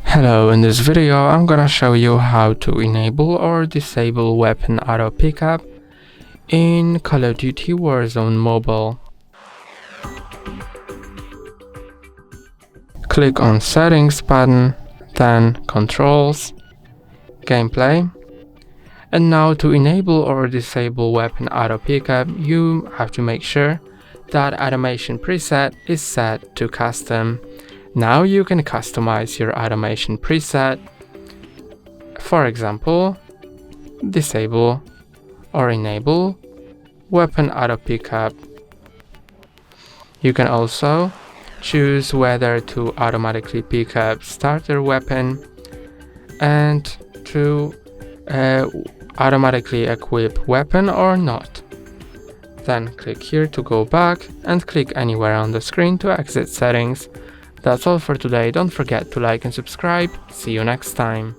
Hello, in this video I'm gonna show you how to enable or disable weapon auto pickup in Call of Duty Warzone mobile. Click on Settings button, then Controls, Gameplay, and now to enable or disable weapon auto pickup you have to make sure that automation preset is set to custom. Now you can customize your automation preset, for example, disable or enable weapon auto pickup. You can also choose whether to automatically pick up starter weapon and to automatically equip weapon or not. Then click here to go back and click anywhere on the screen to exit settings. That's all for today. Don't forget to like and subscribe. See you next time.